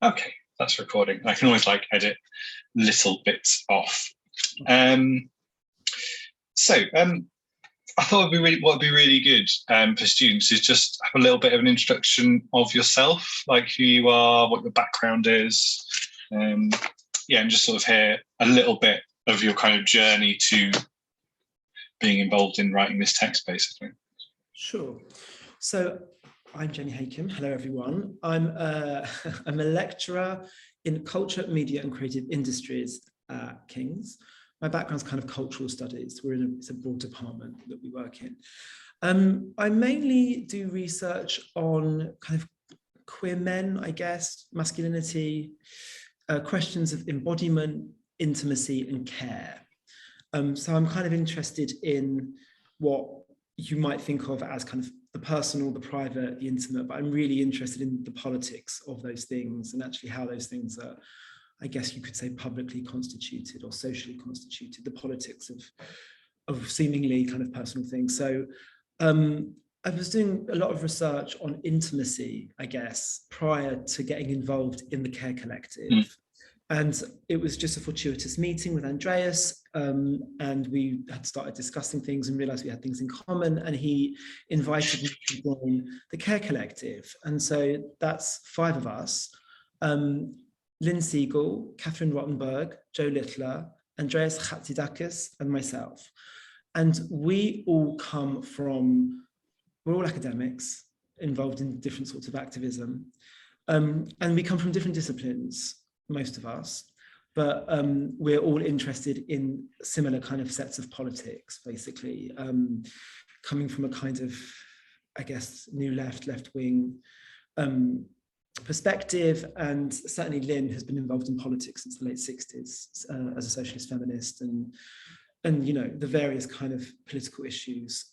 Okay, that's recording. I can always edit little bits off. Um, I thought what would be really good for students is just have a little bit of an introduction of yourself, like who you are, what your background is, and just sort of hear a little bit of your kind of journey to being involved in writing this text, basically. Sure. So I'm Jenny Hakem. Hello, everyone. I'm a lecturer in culture, media, and creative industries at King's. My background's kind of cultural studies. It's a broad department that we work in. I mainly do research on kind of queer men, I guess, masculinity, questions of embodiment, intimacy, and care. So I'm kind of interested in what you might think of as kind of the personal, the private, the intimate, but I'm really interested in the politics of those things and actually how those things are, I guess you could say, publicly constituted or socially constituted, the politics of seemingly kind of personal things. So I was doing a lot of research on intimacy, I guess, prior to getting involved in the Care Collective. And it was just a fortuitous meeting with Andreas, and we had started discussing things and realized we had things in common, and he invited me to join the Care Collective. And so that's 5 of us, Lynn Siegel, Catherine Rottenberg, Joe Littler, Andreas Chatzidakis, and myself. And we all we're all academics involved in different sorts of activism. And we come from different disciplines, most of us, but we're all interested in similar kind of sets of politics, basically, coming from a kind of, I guess, new left-wing perspective. And certainly Lynn has been involved in politics since the late 60s as a socialist feminist, and the various kind of political issues,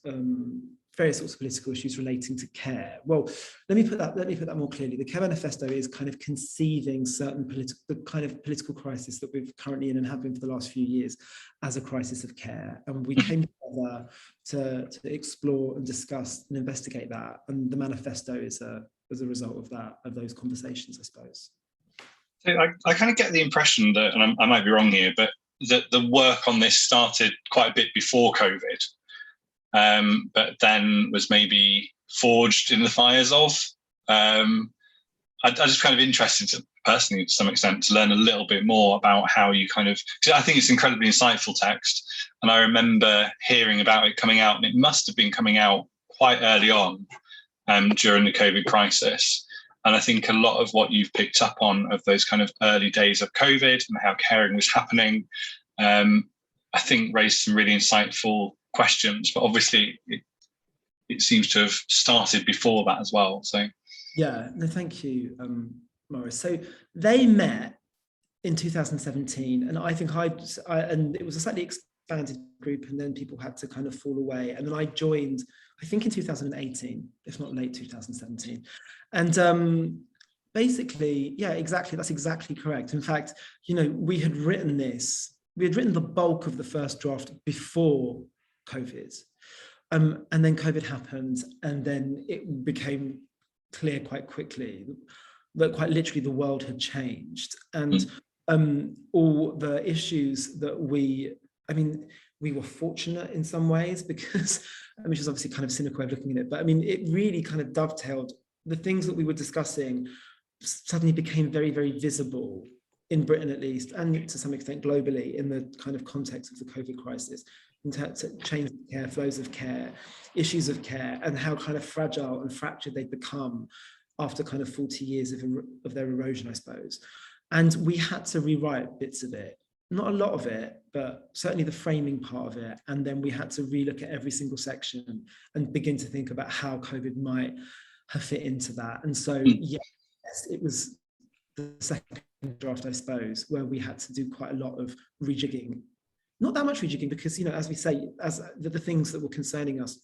various sorts of political issues relating to care. Well, let me put that more clearly. The Care Manifesto is kind of conceiving the kind of political crisis that we're currently in and have been for the last few years as a crisis of care. And we came together to explore and discuss and investigate that. And the manifesto is a result of that, of those conversations, I suppose. So I kind of get the impression that, and I might be wrong here, but that the work on this started quite a bit before COVID. But then was maybe forged in the fires of. I'm just kind of interested personally, to some extent, to learn a little bit more about how you because I think it's incredibly insightful text. And I remember hearing about it coming out, and it must have been coming out quite early on during the COVID crisis. And I think a lot of what you've picked up on of those kind of early days of COVID and how caring was happening, I think raised some really insightful questions, but obviously it seems to have started before that as well. So yeah, no, thank you, Maurice. So they met in 2017, and I think and it was a slightly expanded group, and then people had to kind of fall away, and then I joined, I think in 2018, if not late 2017, and basically, yeah, exactly, that's exactly correct. In fact, we had written the bulk of the first draft before COVID, and then COVID happened, and then it became clear quite quickly that quite literally the world had changed, and all the issues that we were fortunate in some ways, because which is obviously kind of cynical way of looking at it, but it really kind of dovetailed. The things that we were discussing suddenly became very, very visible in Britain, at least, and to some extent globally, in the kind of context of the COVID crisis, in terms of change of care, flows of care, issues of care, and how kind of fragile and fractured they'd become after kind of 40 years of their erosion, I suppose. And we had to rewrite bits of it, not a lot of it, but certainly the framing part of it. And then we had to relook at every single section and begin to think about how COVID might have fit into that. And so, yes, it was the second draft, I suppose, where we had to do quite a lot of rejigging. Not that much rejigging, because, as we say, as the things that were concerning us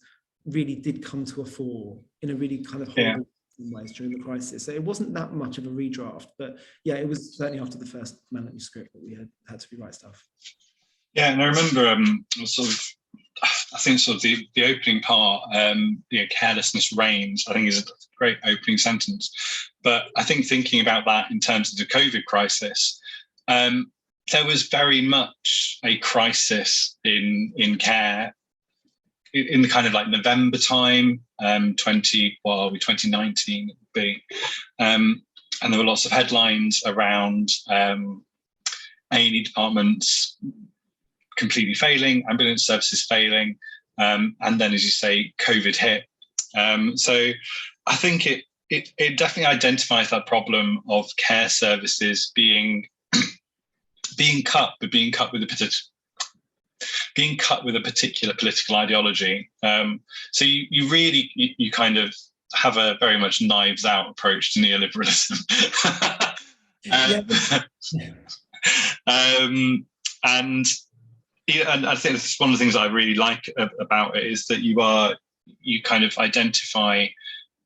really did come to a fore in a really kind of horrible ways during the crisis. So it wasn't that much of a redraft, but yeah, it was certainly after the first manuscript that we had to rewrite stuff. Yeah, and I remember sort of I think sort of the opening part, carelessness reigns, I think is a great opening sentence. But I think thinking about that in terms of the COVID crisis, there was very much a crisis in care in the kind of like November time, 2019 it would be. And there were lots of headlines around A&E departments completely failing, ambulance services failing, and then, as you say, COVID hit. So I think it definitely identifies that problem of care services being cut, but being cut with a particular political ideology. So you really kind of have a very much knives out approach to neoliberalism. And I think this is one of the things I really like about it, is that you kind of identify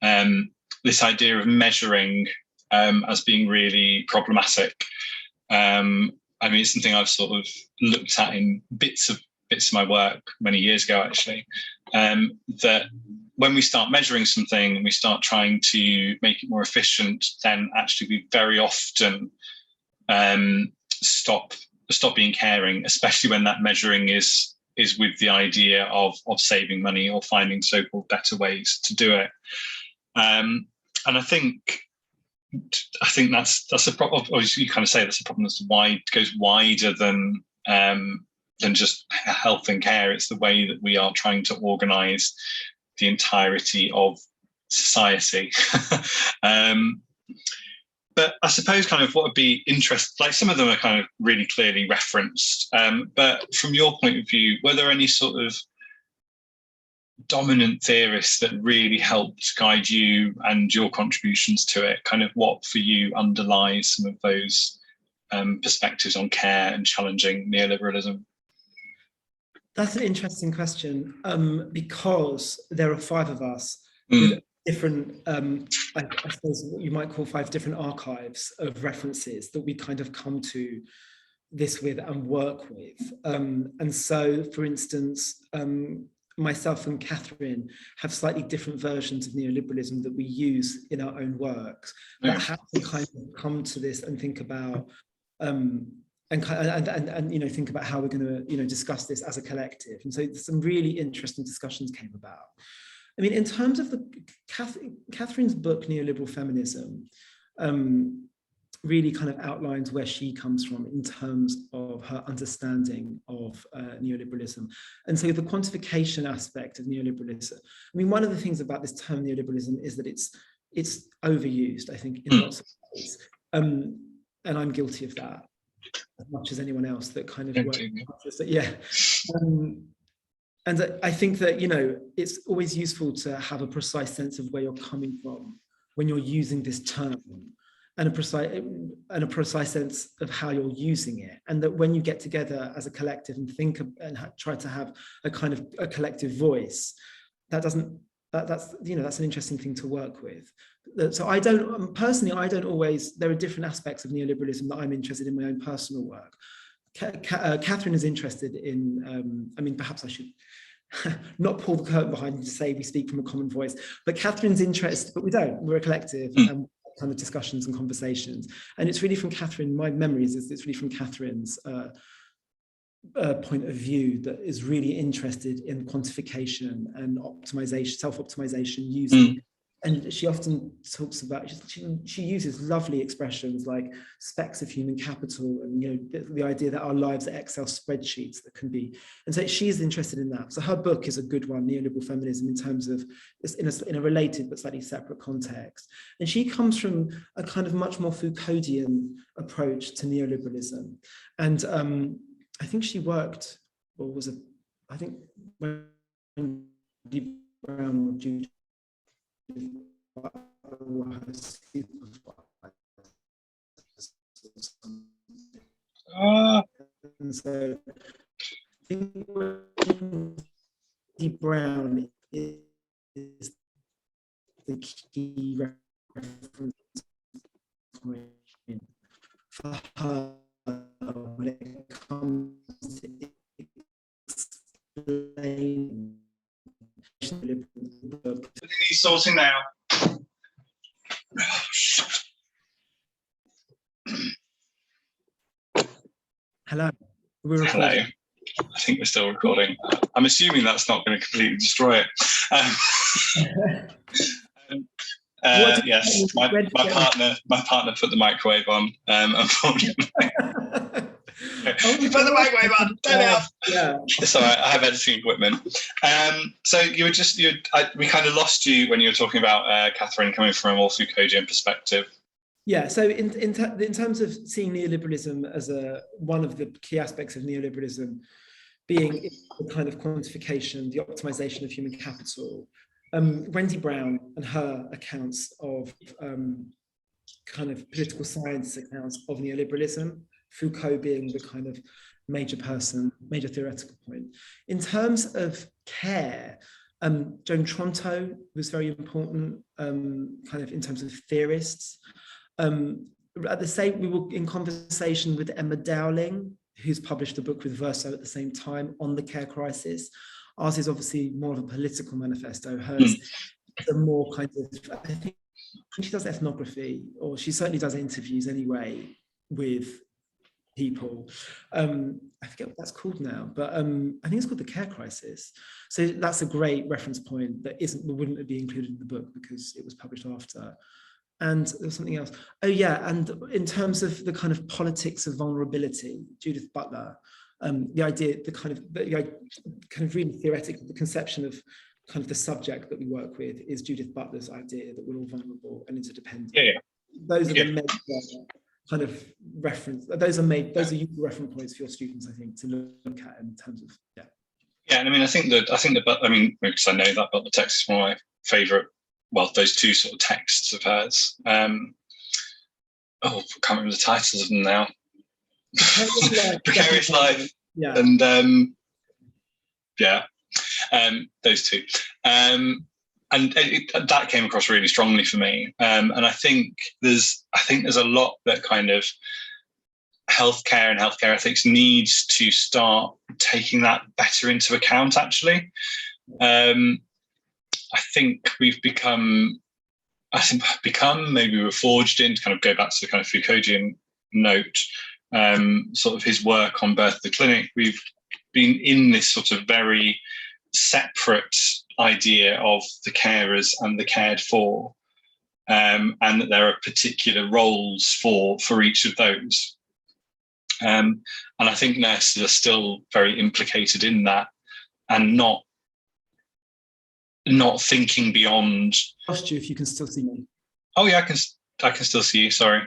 this idea of measuring as being really problematic. I mean, it's something I've sort of looked at in bits of my work many years ago, actually, that when we start measuring something and we start trying to make it more efficient, then actually we very often stop being caring, especially when that measuring is with the idea of saving money or finding so-called better ways to do it. And I think that's a problem. Obviously, you kind of say that's a problem that's goes wider than just health and care. It's the way that we are trying to organise the entirety of society. But I suppose kind of what would be interesting, like some of them are kind of really clearly referenced, but from your point of view, were there any sort of dominant theorists that really helped guide you and your contributions to it? Kind of what for you underlies some of those perspectives on care and challenging neoliberalism? That's an interesting question, because there are 5 of us with different, I suppose what you might call 5 different archives of references that we kind of come to this with and work with. And so, for instance, myself and Catherine have slightly different versions of neoliberalism that we use in our own works, but how to kind of come to this and think about and think about how we're going to discuss this as a collective. And so some really interesting discussions came about. I mean, in terms of Catherine's book, Neoliberal Feminism, really kind of outlines where she comes from in terms of her understanding of neoliberalism. And so the quantification aspect of neoliberalism, I mean, one of the things about this term neoliberalism is that it's overused, I think, in lots of ways. And I'm guilty of that as much as anyone else that kind of works. Yeah. And I think that, it's always useful to have a precise sense of where you're coming from when you're using this term, and a precise sense of how you're using it. And that when you get together as a collective and think and try to have a kind of a collective voice, that's an interesting thing to work with. So I don't always, there are different aspects of neoliberalism that I'm interested in my own personal work. Catherine is interested in, I mean, perhaps I should not pull the curtain behind you to say we speak from a common voice, but Catherine's interested, but we don't, we're a collective and kind of discussions and conversations. And it's really from Catherine, my memories is it's really from Catherine's point of view that is really interested in quantification and optimization, self-optimization using and she often talks about, she uses lovely expressions like specks of human capital and the idea that our lives are Excel spreadsheets that can be, and so she's interested in that. So her book is a good one, Neoliberal Feminism, in terms of in a related but slightly separate context. And she comes from a kind of much more Foucauldian approach to neoliberalism. And I think she worked, or was it, I think when Brown or Judy and so I think Brown is the key reference point for her when it comes to sorting now. Hello. We're Hello. recording. I think we're still recording. I'm assuming that's not going to completely destroy it. Yes, my partner put the microwave on. Unfortunately, you put the microwave on. Turn it off. Yeah, it's all right. I have editing equipment. So we kind of lost you when you were talking about Catherine coming from a more Foucauldian perspective. Yeah. So in terms of seeing neoliberalism as one of the key aspects of neoliberalism being the kind of quantification, the optimization of human capital. Wendy Brown and her accounts of kind of political science accounts of neoliberalism, Foucault being the kind of major theoretical point. In terms of care, Joan Tronto was very important, kind of in terms of theorists. At the same, we were in conversation with Emma Dowling, who's published a book with Verso at the same time on the care crisis. Ours is obviously more of a political manifesto. Hers is a more kind of, I think she does ethnography, or she certainly does interviews anyway with people. I forget what that's called now, but I think it's called the care crisis. So that's a great reference point that wouldn't be included in the book because it was published after. And there was something else. Oh yeah, and in terms of the kind of politics of vulnerability, Judith Butler, the idea, the kind of really theoretical, the conception of kind of the subject that we work with is Judith Butler's idea that we're all vulnerable and interdependent. Yeah. Those are the major kind of reference. Those are useful reference points for your students, I think, to look at in terms of Yeah, and I mean, I think because I know that Butler text is one of my favourite. Well, those two sort of texts of hers. I can't remember the titles of them now. Precarious Life. Yeah. And those two. And that came across really strongly for me. And I think there's a lot that kind of healthcare and healthcare ethics needs to start taking that better into account, actually. I think we've become, maybe we're forged in, to kind of go back to the kind of Foucauldian note, sort of his work on Birth of the Clinic. We've been in this sort of very separate idea of the carers and the cared for, and that there are particular roles for each of those. And I think nurses are still very implicated in that, and not thinking beyond. Lost you if you can still see me. Oh yeah, I can still see you. Sorry.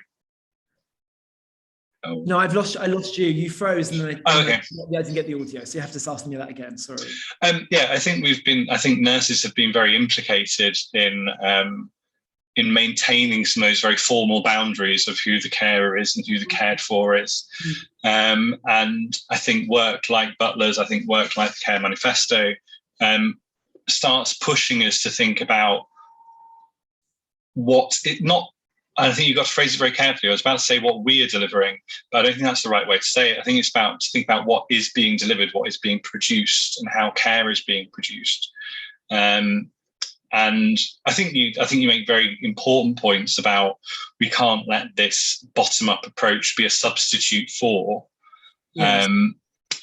Oh. No, I lost you. You froze, and then okay. I didn't get the audio, so you have to ask me that again. Sorry. I think nurses have been very implicated in maintaining some of those very formal boundaries of who the carer is and who the cared for is. And I think work like Butler's, I think work like the Care Manifesto, starts pushing us to think about I think you've got to phrase it very carefully. I was about to say what we are delivering, but I don't think that's the right way to say it. I think it's about to think about what is being delivered, what is being produced, and how care is being produced. And I think you make very important points about we can't let this bottom-up approach be a substitute for. Yes. And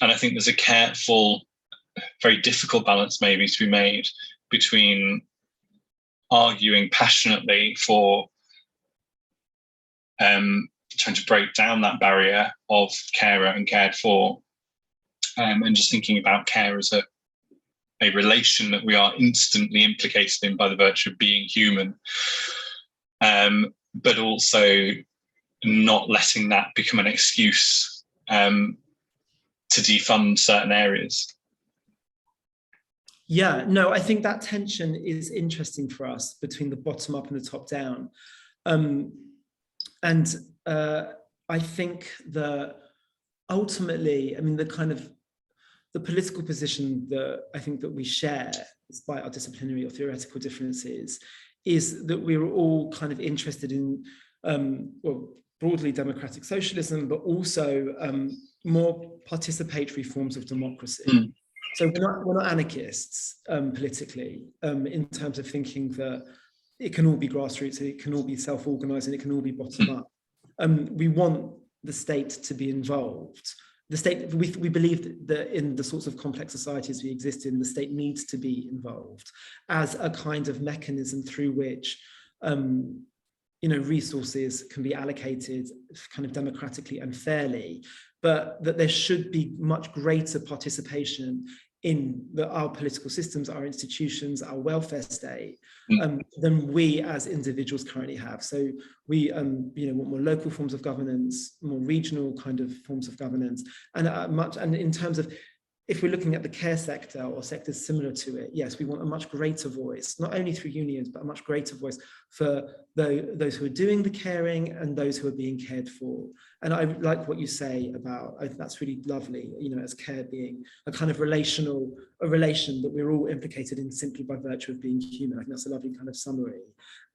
I think there's a careful, very difficult balance maybe to be made between arguing passionately for trying to break down that barrier of carer and cared for, and just thinking about care as a relation that we are instantly implicated in by the virtue of being human, but also not letting that become an excuse to defund certain areas. Yeah, no, I think that tension is interesting for us between the bottom up and the top down. And I think that ultimately, I mean, the political position that I think that we share, despite our disciplinary or theoretical differences, is that we're all kind of interested in, broadly democratic socialism, but also more participatory forms of democracy. So we're not anarchists politically, in terms of thinking that it can all be grassroots, it can all be self-organized, and it can all be bottom up. We want the state to be involved. The state, we believe that in the sorts of complex societies we exist in, the state needs to be involved as a kind of mechanism through which resources can be allocated kind of democratically and fairly, but that there should be much greater participation in our political systems, our institutions, our welfare state, than we as individuals currently have. So we want more local forms of governance, more regional kind of forms of governance, and in terms of, if we're looking at the care sector or sectors similar to it, yes, we want a much greater voice, not only through unions, but a much greater voice for those who are doing the caring and those who are being cared for. And I like what you say about, I think that's really lovely, as care being a kind of relation that we're all implicated in simply by virtue of being human. I think that's a lovely kind of summary.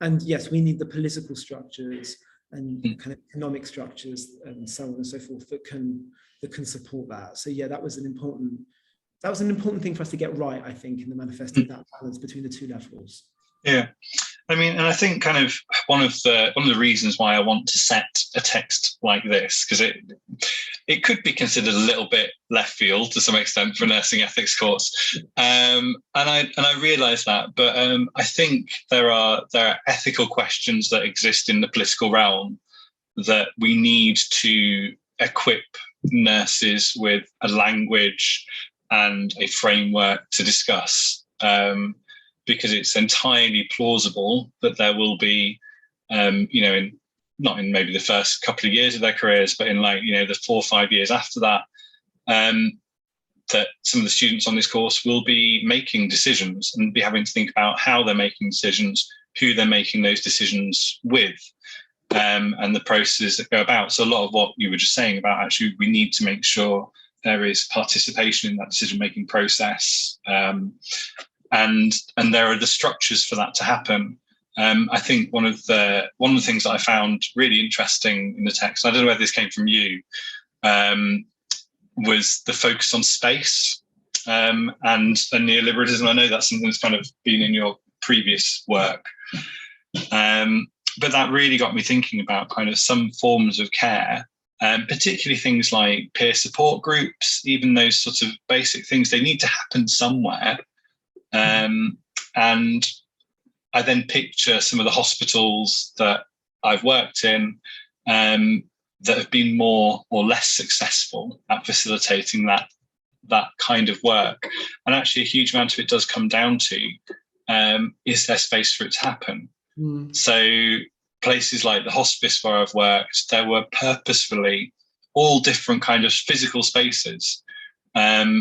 And yes, we need the political structures and kind of economic structures and so on and so forth that can support that. So yeah, that was an important thing for us to get right, I think, in the manifesto, that balance between the two levels. Yeah, I mean, and I think kind of one of the reasons why I want to set a text like this, because it could be considered a little bit left field to some extent for a nursing ethics course, and I realise that, but I think there are ethical questions that exist in the political realm that we need to equip nurses with a language and a framework to discuss, because it's entirely plausible that there will be, not in maybe the first couple of years of their careers, but in the 4 or 5 years after that, that some of the students on this course will be making decisions and be having to think about how they're making decisions, who they're making those decisions with, and the processes that go about. So a lot of what you were just saying about, actually, we need to make sure there is participation in that decision-making process, and there are the structures for that to happen. I think one of the things that I found really interesting in the text, I don't know whether this came from you, was the focus on space and neoliberalism. I know that's something that's kind of been in your previous work. But that really got me thinking about kind of some forms of care, particularly things like peer support groups, even those sorts of basic things, they need to happen somewhere. And I then picture some of the hospitals that I've worked in that have been more or less successful at facilitating that kind of work. And actually a huge amount of it does come down to, is there space for it to happen? So places like the hospice where I've worked, there were purposefully all different kind of physical spaces that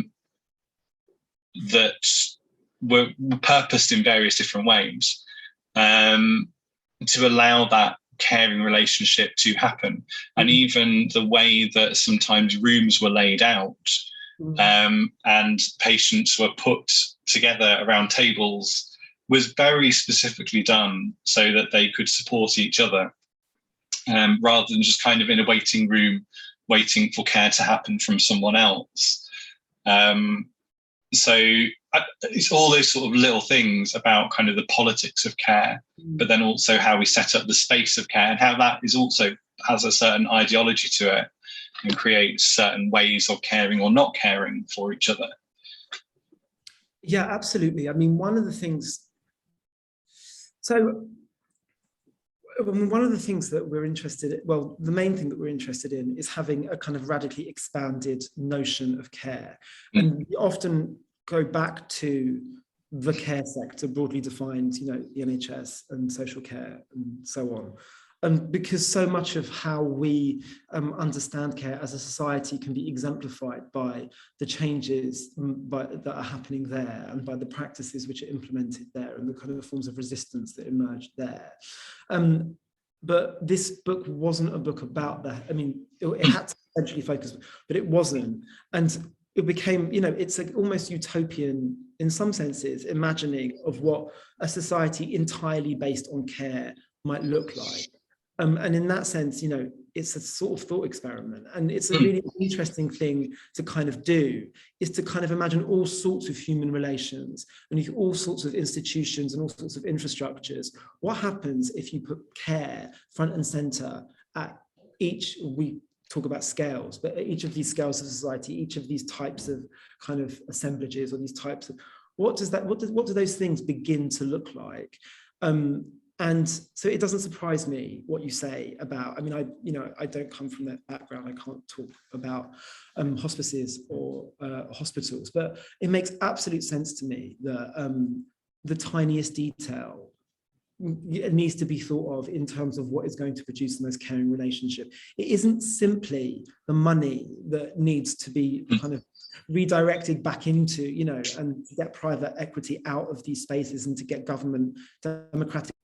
were purposed in various different ways to allow that caring relationship to happen. And even the way that sometimes rooms were laid out, and patients were put together around tables, was very specifically done so that they could support each other, rather than just kind of in a waiting room waiting for care to happen from someone else. So it's all those sort of little things about kind of the politics of care, but then also how we set up the space of care and how that is also has a certain ideology to it and creates certain ways of caring or not caring for each other. Yeah, absolutely. I mean, one of the things that we're interested in, well, the main thing that we're interested in is having a kind of radically expanded notion of care. And we often go back to the care sector, broadly defined, the NHS and social care and so on. Because so much of how we understand care as a society can be exemplified by the changes that are happening there and by the practices which are implemented there and the kind of forms of resistance that emerged there. But this book wasn't a book about that. I mean, it had to essentially focus, but it wasn't. And it became, it's like almost utopian in some senses, imagining of what a society entirely based on care might look like. And in that sense, it's a sort of thought experiment, and it's a really interesting thing to kind of do, is to kind of imagine all sorts of human relations and all sorts of institutions and all sorts of infrastructures. What happens if you put care front and center at each, we talk about scales, but at each of these scales of society, each of these types of kind of assemblages, or these types of, what do those things begin to look like? And so it doesn't surprise me what you say about, I mean, I don't come from that background. I can't talk about hospices or hospitals, but it makes absolute sense to me that the tiniest detail needs to be thought of in terms of what is going to produce the most caring relationship. It isn't simply the money that needs to be kind of redirected back into, and to get private equity out of these spaces, and to get government democratically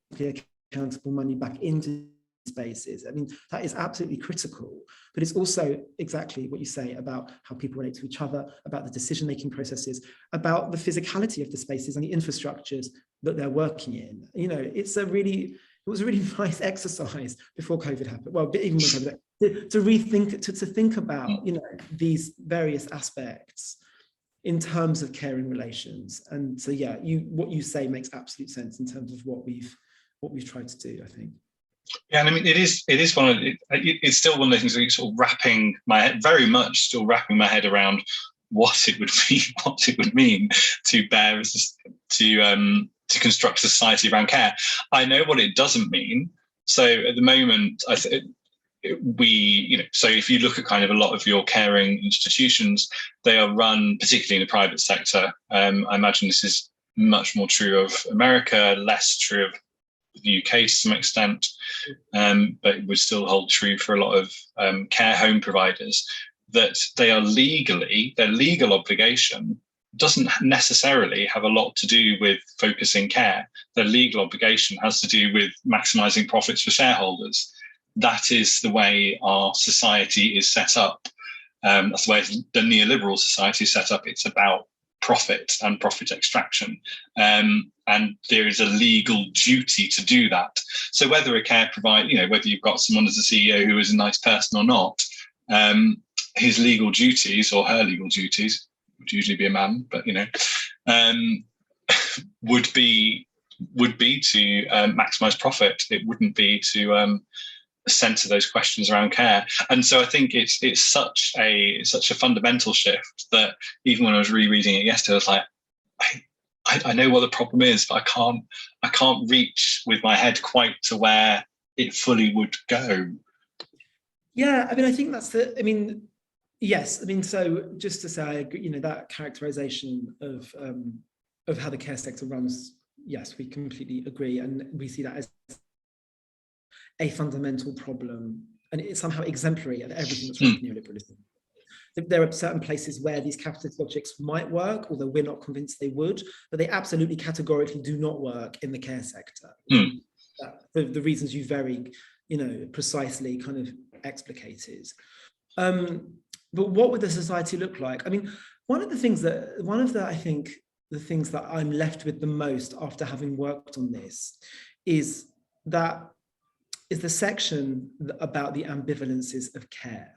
accountable money back into spaces. I mean, that is absolutely critical, but it's also exactly what you say about how people relate to each other, about the decision-making processes, about the physicality of the spaces and the infrastructures that they're working in. It was a really nice exercise before COVID happened. Well, even when COVID, to rethink, to think about, these various aspects in terms of caring relations. And so, yeah, what you say makes absolute sense in terms of what we've tried to do, I think. Yeah, and I mean, it's still one of the things that sort of wrapping my head around what it would mean to construct a society around care. I know what it doesn't mean. So at the moment, so if you look at kind of a lot of your caring institutions, they are run, particularly in the private sector. I imagine this is much more true of America, less true of the UK to some extent, but it would still hold true for a lot of care home providers, that their legal obligation doesn't necessarily have a lot to do with focusing care. Their legal obligation has to do with maximizing profits for shareholders. That is the way our society is set up. That's the way the neoliberal society is set up. It's about profit and profit extraction. And there is a legal duty to do that. So whether a care provider, whether you've got someone as a CEO who is a nice person or not, his legal duties, or her legal duties, would usually be a man, but would be to maximize profit. It wouldn't be to center those questions around care. And so I think it's such a fundamental shift that even when I was rereading it yesterday, I was like, I know what the problem is, but I can't reach with my head quite to where it fully would go. Yeah, I mean, I think yes, I mean, so just to say, that characterization of how the care sector runs, yes, we completely agree, and we see that as a fundamental problem, and it's somehow exemplary of everything that's wrong with neoliberalism. There are certain places where these capitalist logics might work, although we're not convinced they would, but they absolutely categorically do not work in the care sector. For the reasons you very, precisely kind of explicated. But what would the society look like? I mean, the things that I'm left with the most after having worked on this is the section about the ambivalences of care.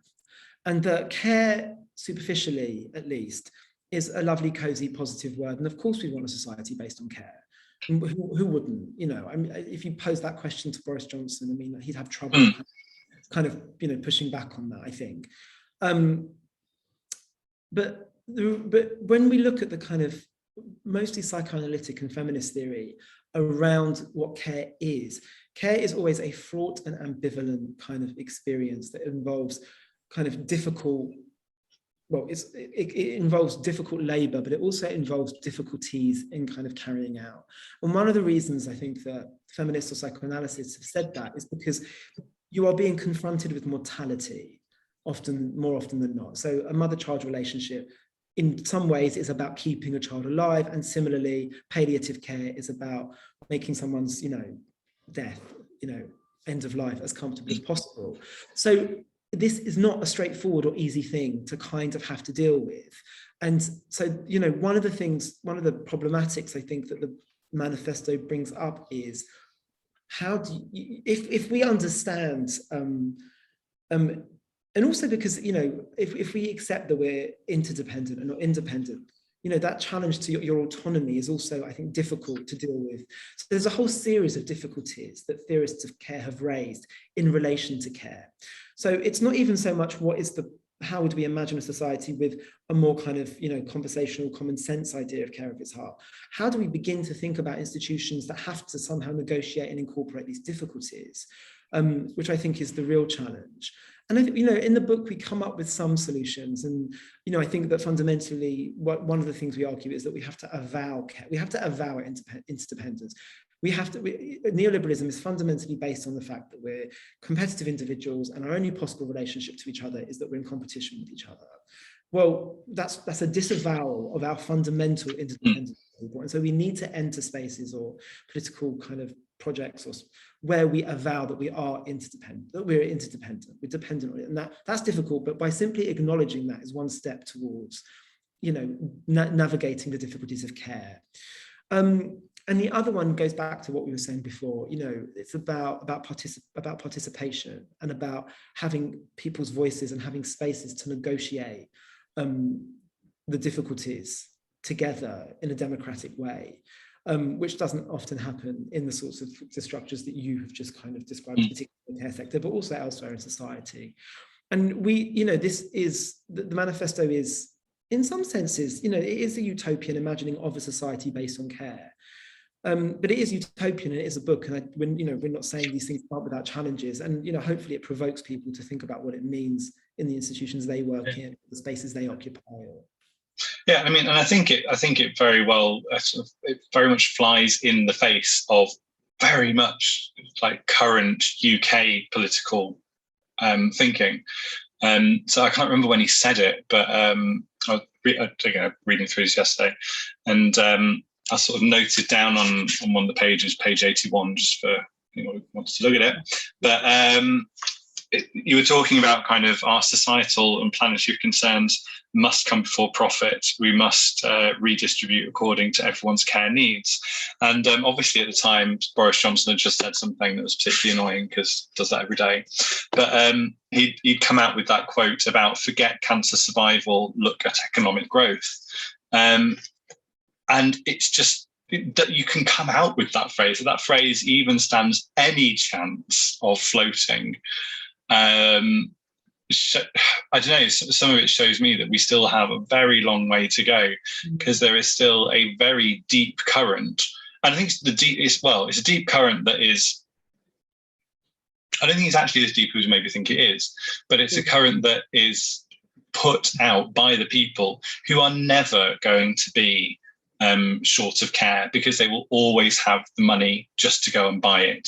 And that care, superficially at least, is a lovely, cozy, positive word. And of course we want a society based on care. Who wouldn't? I mean, if you pose that question to Boris Johnson, I mean, he'd have trouble kind of, pushing back on that, I think. But when we look at the kind of mostly psychoanalytic and feminist theory around what care is always a fraught and ambivalent kind of experience that involves kind of difficult, it involves difficult labor, but it also involves difficulties in kind of carrying out. And one of the reasons I think that feminists or psychoanalysts have said that is because you are being confronted with mortality more often than not. So a mother-child relationship in some ways is about keeping a child alive, and similarly palliative care is about making someone's death, end of life, as comfortable as possible. So this is not a straightforward or easy thing to kind of have to deal with. And so, one of the problematics I think that the manifesto brings up is how do you, if we understand And also because, you know, if we accept that we're interdependent and not independent, you know, that challenge to your autonomy is also, I think, difficult to deal with. So there's a whole series of difficulties that theorists of care have raised in relation to care. So it's not even so much how would we imagine a society with a more kind of, you know, conversational, common sense idea of care of its heart? How do we begin to think about institutions that have to somehow negotiate and incorporate these difficulties, which I think is the real challenge. And I think, you know, in the book, we come up with some solutions. And, you know, I think that fundamentally, one of the things we argue is that we have to avow care. We have to avow interdependence. Neoliberalism is fundamentally based on the fact that we're competitive individuals and our only possible relationship to each other is that we're in competition with each other. Well, that's a disavowal of our fundamental interdependence. And so we need to enter spaces or political kind of projects where we avow that we are interdependent, we're dependent on it. And that's difficult, but by simply acknowledging that is one step towards, you know, navigating the difficulties of care. And the other one goes back to what we were saying before. You know, it's about participation and about having people's voices and having spaces to negotiate the difficulties together in a democratic way, which doesn't often happen in the sorts of the structures that you have just kind of described, particularly in the care sector, but also elsewhere in society. And you know, the manifesto is, in some senses, you know, it is a utopian imagining of a society based on care. But it is utopian and it is a book, and we're not saying these things aren't without challenges, and you know, hopefully it provokes people to think about what it means in the institutions they work in, the spaces they occupy. Yeah, I mean, and I think it very well, it very much flies in the face of very much like current UK political thinking. So I can't remember when he said it, but I was reading through this yesterday, and I sort of noted down on one of the pages, page 81, just for anyone who wants to look at it. But you were talking about kind of our societal and planetary concerns must come before profit. We must redistribute according to everyone's care needs. And obviously at the time, Boris Johnson had just said something that was particularly annoying because he does that every day. But he'd come out with that quote about forget cancer survival, look at economic growth. And it's just that you can come out with that phrase. That phrase even stands any chance of floating. I don't know, some of it shows me that we still have a very long way to go, because there is still a very deep current. And I think it's a deep current that is, I don't think it's actually as deep as we maybe think it is, but it's a current that is put out by the people who are never going to be short of care, because they will always have the money just to go and buy it.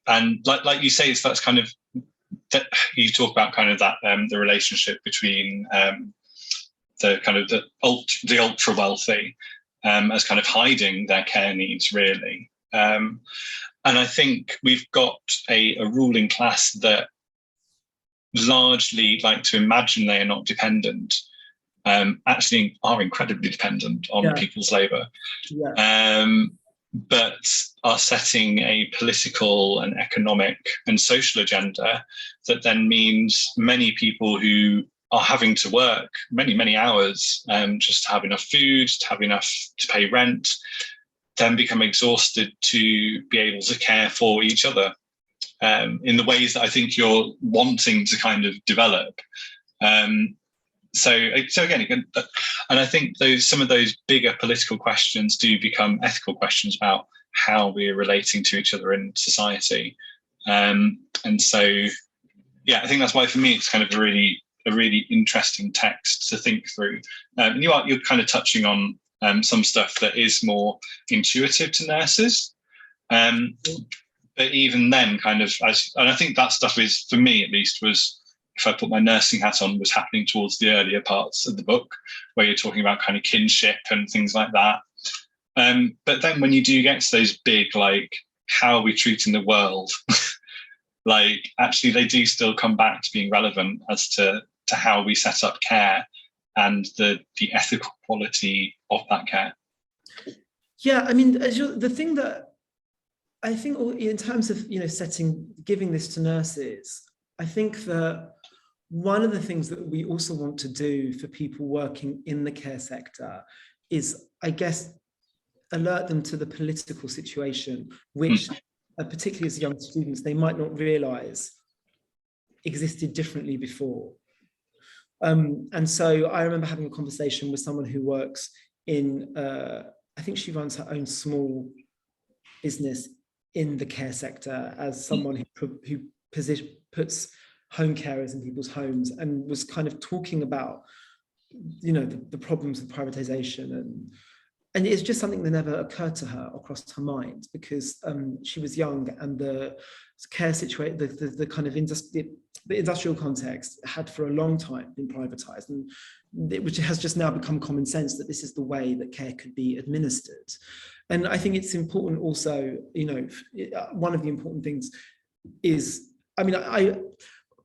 And like you say, that's kind of that you talk about kind of that the relationship between the kind of the ultra wealthy as kind of hiding their care needs, really. And I think we've got a ruling class that largely like to imagine they are not dependent, actually are incredibly dependent on people's labour. But are setting a political and economic and social agenda that then means many people who are having to work many, many hours just to have enough food, to have enough to pay rent, then become exhausted to be able to care for each other in the ways that I think you're wanting to kind of develop. So again, and I think some of those bigger political questions do become ethical questions about how we're relating to each other in society. And so, yeah, I think that's why for me it's kind of a really interesting text to think through. And you're kind of touching on some stuff that is more intuitive to nurses. But even then, kind of, and I think that stuff is, for me at least, was, if I put my nursing hat on, was happening towards the earlier parts of the book, where you're talking about kind of kinship and things like that. But then when you do get to those big, like, how are we treating the world? Like, actually, they do still come back to being relevant as to how we set up care and the ethical quality of that care. Yeah, I mean, the thing that I think in terms of, you know, giving this to nurses, I think that one of the things that we also want to do for people working in the care sector is, I guess, alert them to the political situation, which, particularly as young students, they might not realize existed differently before. And so I remember having a conversation with someone who works in, I think she runs her own small business in the care sector as someone who puts home carers in people's homes, and was kind of talking about, you know, the problems of privatization, and it's just something that never occurred to her or crossed her mind, because she was young, and the care situation, the kind of the industrial context had for a long time been privatized, and which has just now become common sense that this is the way that care could be administered. And I think it's important also, you know, one of the important things is, I mean,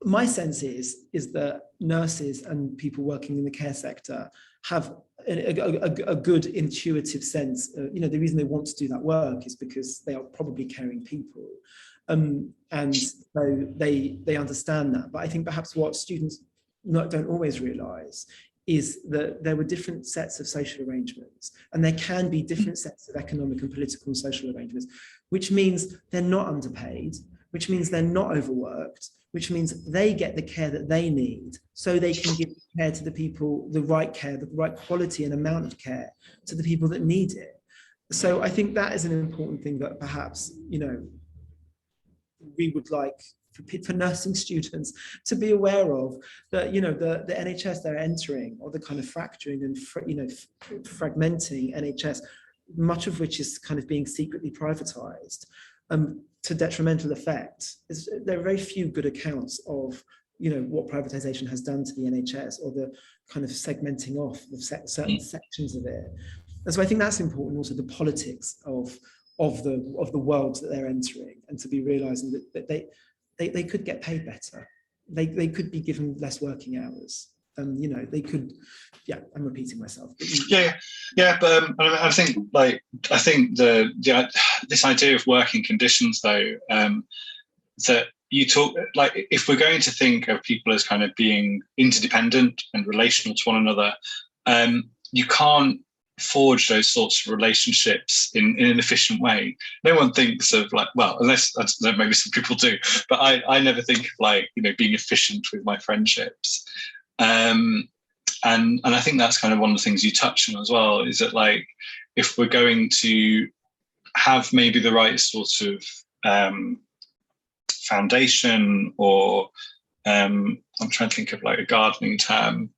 my sense is that nurses and people working in the care sector have a good intuitive sense. You know, the reason they want to do that work is because they are probably caring people, and so they understand that. But I think perhaps what students don't always realise is that there were different sets of social arrangements, and there can be different sets of economic and political and social arrangements, which means they're not underpaid, which means they're not overworked, which means they get the care that they need, so they can give care to the people, the right care, the right quality and amount of care to the people that need it. So I think that is an important thing that perhaps, you know, we would like for nursing students to be aware of, that, you know, the NHS they're entering, or the kind of fracturing and fragmenting NHS, much of which is kind of being secretly privatized, to detrimental effect. There are very few good accounts of, you know, what privatization has done to the NHS, or the kind of segmenting off of certain sections of it. And so I think that's important, also the politics of the world that they're entering, and to be realizing that they could get paid better. They could be given less working hours. You know, they could, yeah, I'm repeating myself. But I think this idea of working conditions, though, that you talk, like, if we're going to think of people as kind of being interdependent and relational to one another, you can't forge those sorts of relationships in an efficient way. No one thinks of, like, well, unless, I don't know, maybe some people do, but I never think of, like, you know, being efficient with my friendships. And I think that's kind of one of the things you touch on as well, is that, like, if we're going to have maybe the right sort of foundation, or I'm trying to think of, like, a gardening term,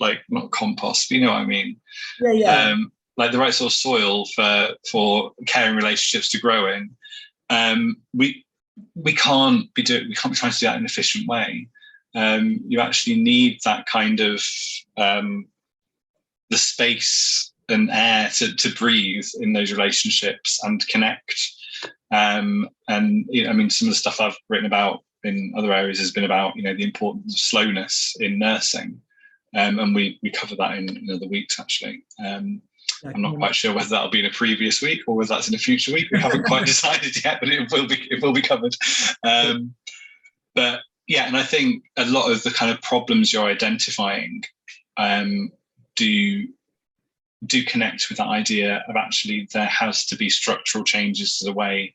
like not compost, but you know what I mean? Yeah. Like the right sort of soil for caring relationships to grow in. We can't be trying to do that in an efficient way. You actually need that kind of the space and air to breathe in those relationships and connect. And, you know, I mean, some of the stuff I've written about in other areas has been about, you know, the importance of slowness in nursing. And we cover that in other weeks, actually. I'm not quite sure whether that'll be in a previous week or whether that's in a future week. We haven't quite decided yet, but it will be covered. But yeah, and I think a lot of the kind of problems you're identifying do connect with that idea of, actually, there has to be structural changes to the way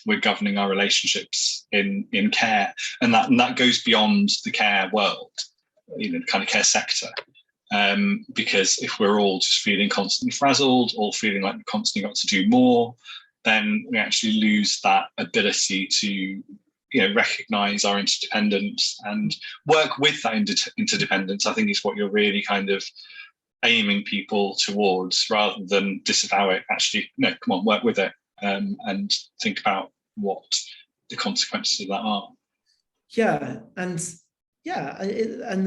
we're governing our relationships in care, and that goes beyond the care world, you know, the kind of care sector. Because if we're all just feeling constantly frazzled, all feeling like we've constantly got to do more, then we actually lose that ability to, you know, recognize our interdependence and work with that interdependence. I think is what you're really kind of aiming people towards, rather than disavow it. Actually, no, come on, work with it, and think about what the consequences of that are. Yeah, and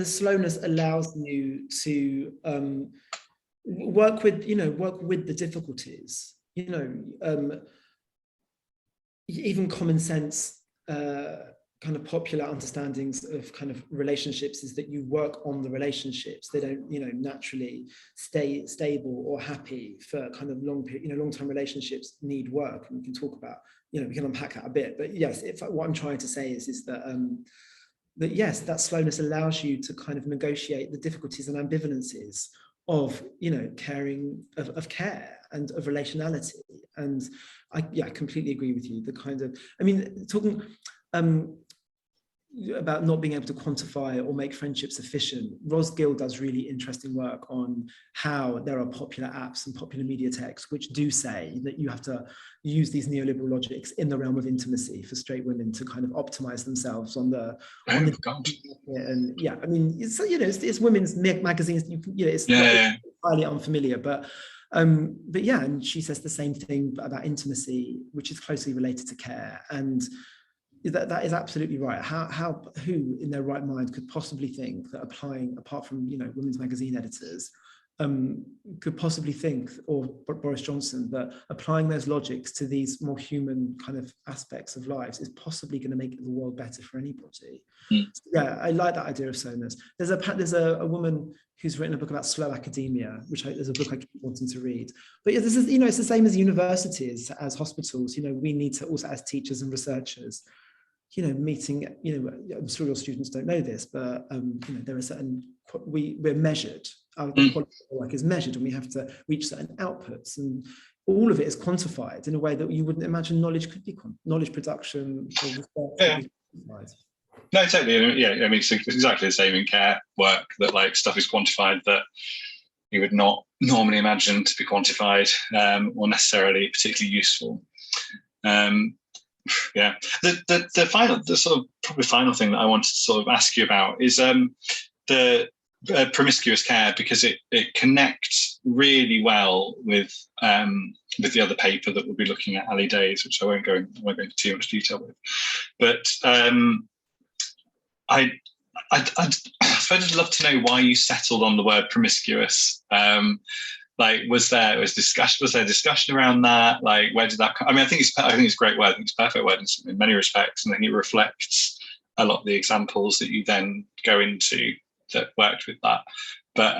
the slowness allows you to work with the difficulties. You know, even common sense kind of popular understandings of kind of relationships is that you work on the relationships. They don't, naturally stay stable or happy for kind of long-term relationships need work. And we can talk about, we can unpack that a bit. But yes, what I'm trying to say is that yes, that slowness allows you to kind of negotiate the difficulties and ambivalences of, caring, of care and of relationality. And I completely agree with you. The kind of, talking about not being able to quantify or make friendships efficient. Ros Gill does really interesting work on how there are popular apps and popular media texts which do say that you have to use these neoliberal logics in the realm of intimacy for straight women to kind of optimize themselves on the and it's women's magazines. It's highly unfamiliar, but yeah, and she says the same thing about intimacy, which is closely related to care. And that is absolutely right. Who in their right mind could possibly think that applying, apart from women's magazine editors, could possibly think, or Boris Johnson, that applying those logics to these more human kind of aspects of lives is possibly going to make the world better for anybody. So, yeah, I like that idea of slowness. There's a woman who's written a book about slow academia, which there's a book I keep wanting to read. But this is, it's the same as universities, as hospitals. We need to also, as teachers and researchers, meeting, I'm sure your students don't know this, but there are certain, we're measured, our quality of work is measured, and we have to reach certain outputs, and all of it is quantified in a way that you wouldn't imagine knowledge could be, knowledge production or research could be quantified. No, totally. Yeah, it's exactly the same in care work, that stuff is quantified that you would not normally imagine to be quantified or necessarily particularly useful. Yeah, the sort of probably final thing that I wanted to sort of ask you about is the promiscuous care, because it connects really well with the other paper that we'll be looking at, Ali Days, which I won't go into too much detail with. But I'd love to know why you settled on the word promiscuous. Was there discussion around that? Where did that come? I think it's a great word. I think it's a perfect word in many respects, and I think it reflects a lot of the examples that you then go into that worked with that. But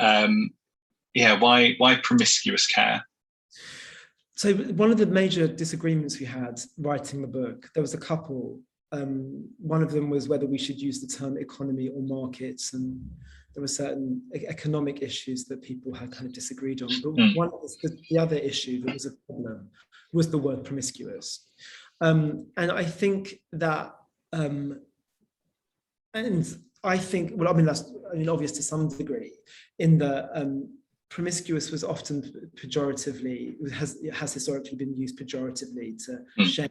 why promiscuous care? So one of the major disagreements we had writing the book, there was a couple. One of them was whether we should use the term economy or markets, and there were certain economic issues that people had kind of disagreed on. But the other issue that was a problem was the word promiscuous. And I think that, that's obvious to some degree, in that promiscuous was often pejoratively, has historically been used pejoratively to shame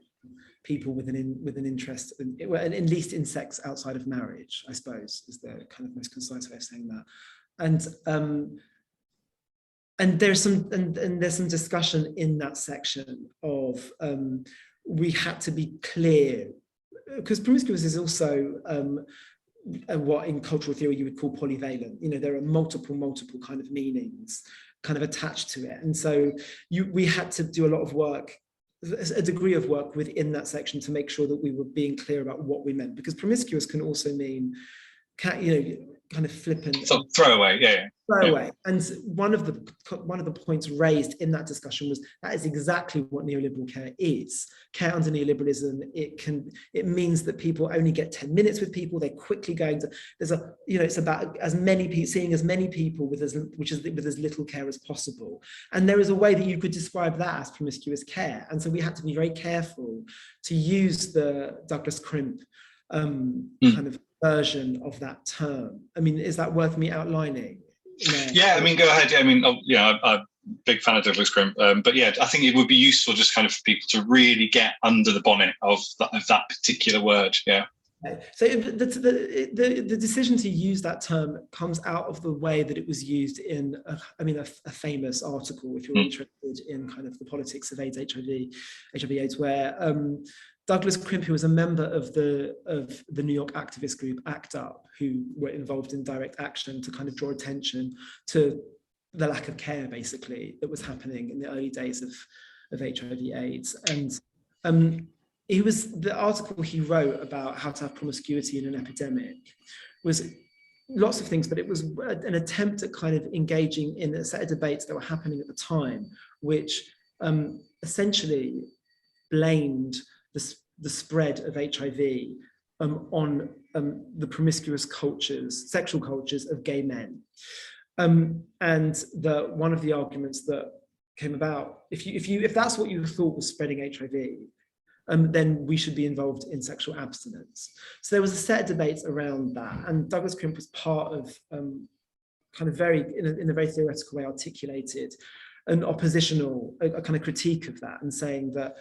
people with an interest in, at least in sex outside of marriage, I suppose, is the kind of most concise way of saying that. And there's some discussion in that section of we had to be clear, because promiscuous is also what in cultural theory you would call polyvalent. There are multiple kind of meanings kind of attached to it, and so we had to do a lot of work, a degree of work within that section to make sure that we were being clear about what we meant, because promiscuous can also mean, kind of flippant. So throwaway, Throwaway. And one of the points raised in that discussion was that is exactly what neoliberal care is. Care under neoliberalism, it means that people only get 10 minutes with people. They're quickly going to, it's about as many people, seeing as many people with as little care as possible. And there is a way that you could describe that as promiscuous care. And so we had to be very careful to use the Douglas Crimp kind of version of that term. Is that worth me outlining? Yeah, go ahead. I'm a big fan of Douglas Crimp, but yeah, I think it would be useful just kind of for people to really get under the bonnet of that particular word. Yeah. So the decision to use that term comes out of the way that it was used in, a famous article, if you're interested in kind of the politics of AIDS, HIV/AIDS, where Douglas Crimp, who was a member of the New York activist group ACT UP, who were involved in direct action to kind of draw attention to the lack of care, basically, that was happening in the early days of HIV/AIDS. And the article he wrote about how to have promiscuity in an epidemic was lots of things, but it was an attempt at kind of engaging in a set of debates that were happening at the time, which essentially blamed the spread of HIV on the promiscuous cultures, sexual cultures of gay men. And one of the arguments that came about, if that's what you thought was spreading HIV, then we should be involved in sexual abstinence. So there was a set of debates around that, and Douglas Crimp was part of kind of in a very theoretical way articulated an oppositional, a kind of critique of that, and saying that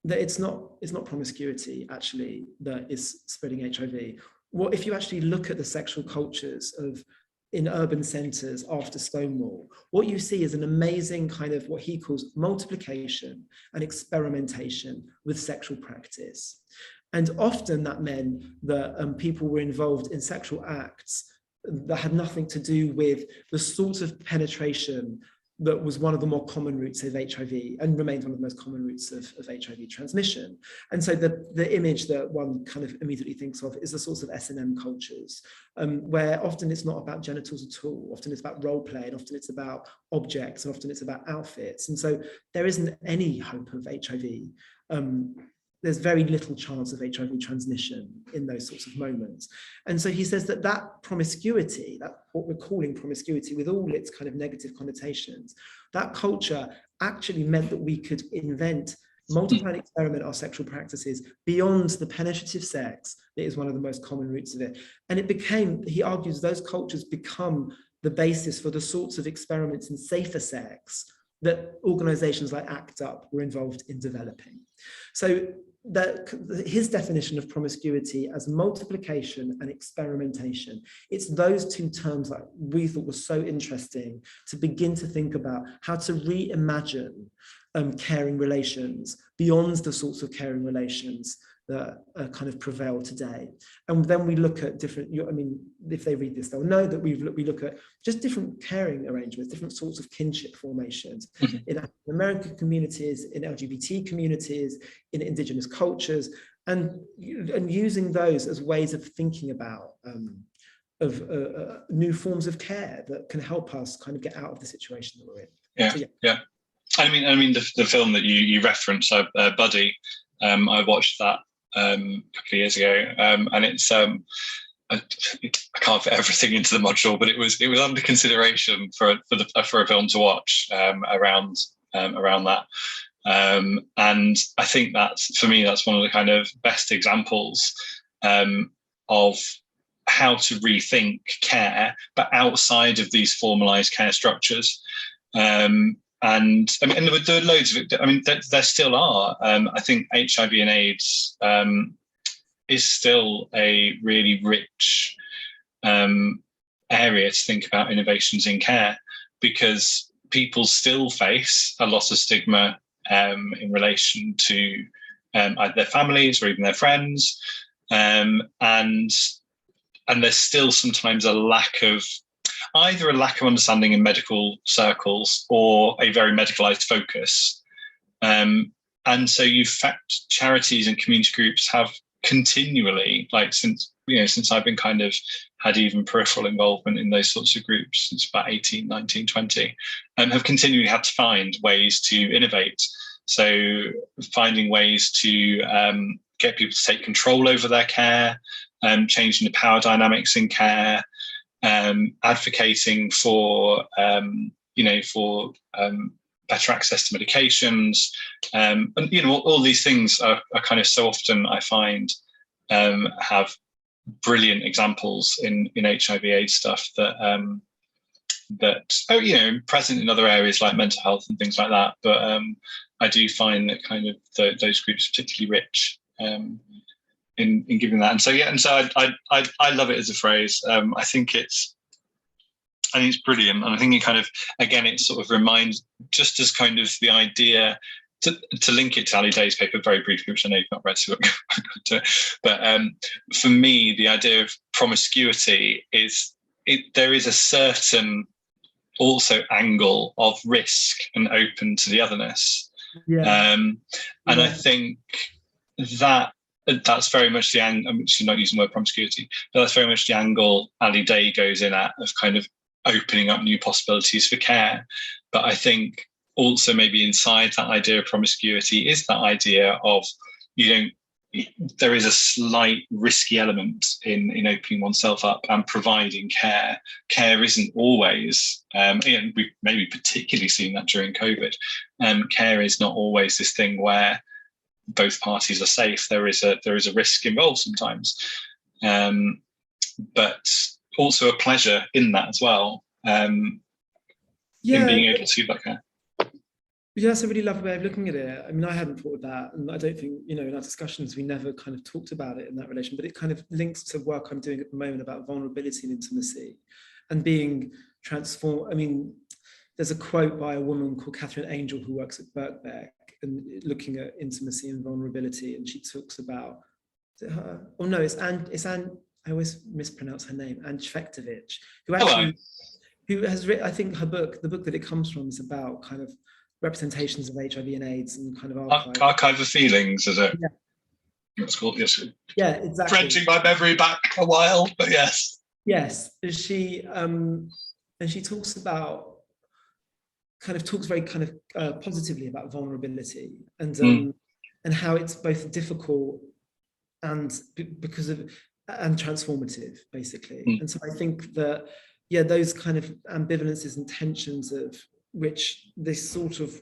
that it's not promiscuity actually that is spreading HIV. What if you actually look at the sexual cultures in urban centres after Stonewall, what you see is an amazing kind of what he calls multiplication and experimentation with sexual practice. And often that meant that people were involved in sexual acts that had nothing to do with the sort of penetration that was one of the more common routes of HIV and remains one of the most common routes of HIV transmission. And so the image that one kind of immediately thinks of is the sorts of S&M cultures, where often it's not about genitals at all, often it's about role play, and often it's about objects, and often it's about outfits. And so there isn't any hope of HIV. There's very little chance of HIV transmission in those sorts of moments. And so he says that promiscuity, that what we're calling promiscuity with all its kind of negative connotations, that culture actually meant that we could invent, multiply and experiment our sexual practices beyond the penetrative sex that is one of the most common roots of it. And it became, he argues, those cultures become the basis for the sorts of experiments in safer sex that organizations like ACT UP were involved in developing. So his definition of promiscuity as multiplication and experimentation, it's those two terms that we thought were so interesting to begin to think about how to reimagine caring relations beyond the sorts of caring relations that kind of prevail today. And then we look at different, I mean, if they read this, they'll know that we look at just different caring arrangements, different sorts of kinship formations in African American communities, in LGBT communities, in indigenous cultures, and using those as ways of thinking about new forms of care that can help us kind of get out of the situation that we're in. Yeah, so, yeah. I mean, the film that you referenced, Buddy, I watched that a couple of years ago, and it's I can't fit everything into the module, but it was under consideration for a film to watch around that, and I think that's, for me, that's one of the kind of best examples of how to rethink care, but outside of these formalized care structures. And I mean, and there were loads of it. I mean, there still are. I think HIV and AIDS is still a really rich area to think about innovations in care, because people still face a lot of stigma in relation to either their families or even their friends, and there's still sometimes a lack of understanding in medical circles or a very medicalized focus. And so charities and community groups have continually, like since I've been kind of had even peripheral involvement in those sorts of groups since about 18, 19, 20, have continually had to find ways to innovate. So finding ways to get people to take control over their care, changing the power dynamics in care, advocating for better access to medications, and all these things are kind of so often, I find, have brilliant examples in HIV/AIDS stuff that present in other areas like mental health and things like that. But I do find that kind of those groups particularly rich in giving that. And so I love it as a phrase. I think it's brilliant, and I think it kind of, again, it sort of reminds, just as kind of the idea to link it to Ali Day's paper very briefly, which I know you've not read, so but for me, the idea of promiscuity is there is a certain also angle of risk and open to the otherness. Yeah. And I think that's very much the angle. I'm actually not using the word promiscuity, but that's very much the angle Ali Day goes in at, of kind of opening up new possibilities for care. But I think also maybe inside that idea of promiscuity is that idea of there is a slight risky element in opening oneself up and providing care. Care isn't always, and we've maybe particularly seen that during COVID. Care is not always this thing where both parties are safe. There is a risk involved sometimes, but also a pleasure in that as well. In being able to do that care. Yeah, that's a really lovely way of looking at it. I mean, I hadn't thought of that, and I don't think, in our discussions, we never kind of talked about it in that relation, but it kind of links to work I'm doing at the moment about vulnerability and intimacy and being transformed. I mean, there's a quote by a woman called Catherine Angel who works at Birkbeck and looking at intimacy and vulnerability, and she talks about, I always mispronounce her name, Anne Shvektovich, who has written, I think the book that it comes from is about kind of representations of HIV and AIDS and kind of archive of feelings, is it? Yeah. It's called, yes. Yeah, exactly. Dredging my memory back a while, but yes. Yes, she talks about talks very positively about vulnerability and how it's both difficult and transformative, basically. And so I think that those kind of ambivalences and tensions of which these sorts of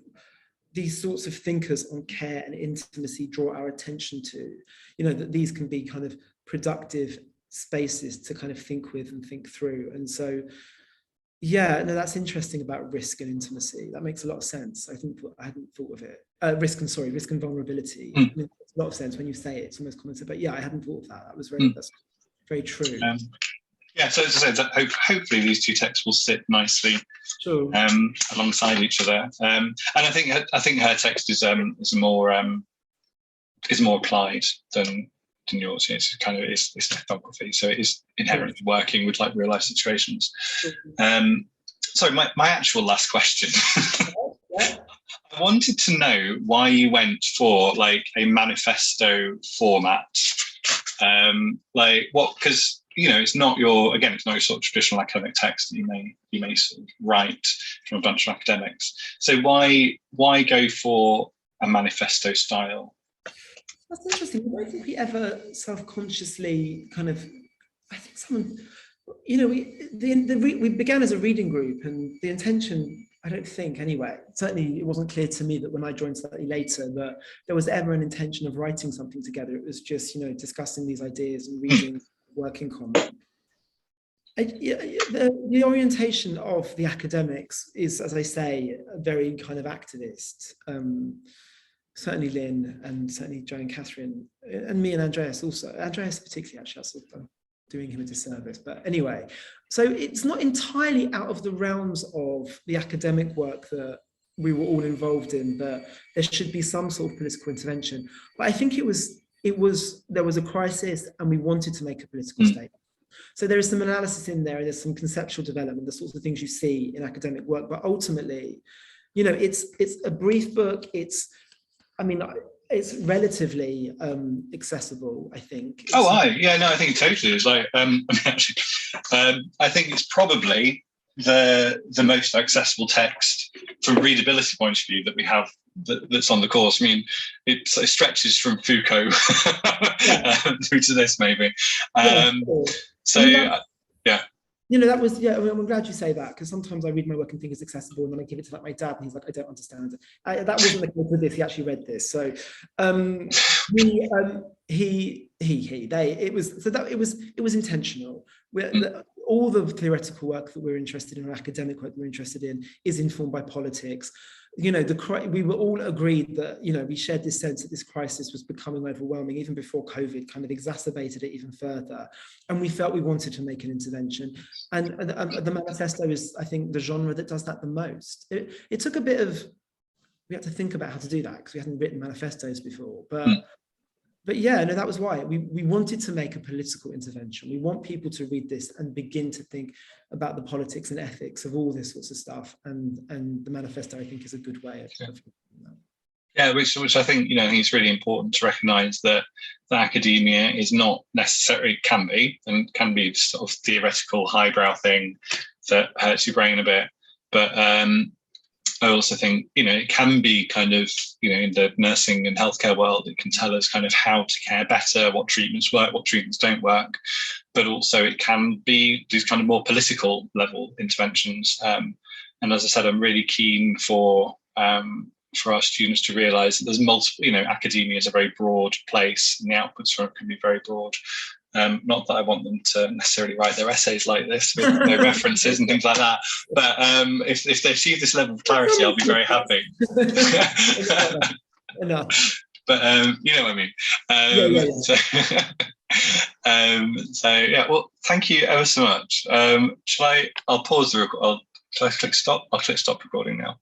thinkers on care and intimacy draw our attention to, that these can be kind of productive spaces to kind of think with and think through. And so, that's interesting about risk and intimacy. That makes a lot of sense. I hadn't thought of it. Risk and vulnerability. It makes a lot of sense when you say it. It's almost commented, but I hadn't thought of that. That's very true. So as I said, hopefully these two texts will sit nicely alongside each other. And I think her text is more applied than yours. It's kind of it's ethnography, so it is inherently working with like real life situations. So my actual last question. I wanted to know why you went for like a manifesto format. Because it's not your sort of traditional academic text that you may sort of write from a bunch of academics. So why go for a manifesto style? That's interesting. I don't think we ever self-consciously I think someone, we began as a reading group, and the intention, I don't think anyway, certainly it wasn't clear to me that when I joined slightly later that there was ever an intention of writing something together. It was just, discussing these ideas and reading, working common. The orientation of the academics is, as I say, very kind of activist. Certainly Lynn, and certainly Jo and Catherine, and me and Andreas also. Andreas particularly, actually, I'm doing him a disservice. But anyway, so it's not entirely out of the realms of the academic work that we were all involved in, but there should be some sort of political intervention. But I think there was a crisis, and we wanted to make a political statement. So there is some analysis in there, and there's some conceptual development, the sorts of things you see in academic work. But ultimately, it's a brief book. It's relatively accessible, I think. I think it totally is. Like, actually, I think it's probably the most accessible text from a readability point of view that we have that's on the course. I mean, it stretches from Foucault through to this, maybe. That was, I'm glad you say that, because sometimes I read my work and think it's accessible, and then I give it to my dad, and he's like, I don't understand it. That wasn't the case with this. He actually read this. So it was intentional. All the theoretical work that we're interested in, or academic work that we're interested in, is informed by politics. We were all agreed that, we shared this sense that this crisis was becoming overwhelming, even before COVID kind of exacerbated it even further. And we felt we wanted to make an intervention. And the manifesto is, I think, the genre that does that the most. It took a bit of, we had to think about how to do that, because we hadn't written manifestos before. But that was why we wanted to make a political intervention. We want people to read this and begin to think about the politics and ethics of all this sorts of stuff. And the manifesto, I think, is a good way of doing that. Yeah, which I think, I think it's really important to recognise that academia is not necessarily, can be sort of theoretical highbrow thing that hurts your brain a bit. But I also think, it can be kind of, in the nursing and healthcare world, it can tell us kind of how to care better, what treatments work, what treatments don't work. But also it can be these kind of more political level interventions. And as I said, I'm really keen for our students to realise that there's multiple, academia is a very broad place and the outputs from it can be very broad. Not that I want them to necessarily write their essays like this with no references and things like that, but if they achieve this level of clarity, I'll be very happy. Enough. But you know what I mean. So yeah, well, thank you ever so much. I'll pause the record. Shall I click stop? I'll click stop recording now.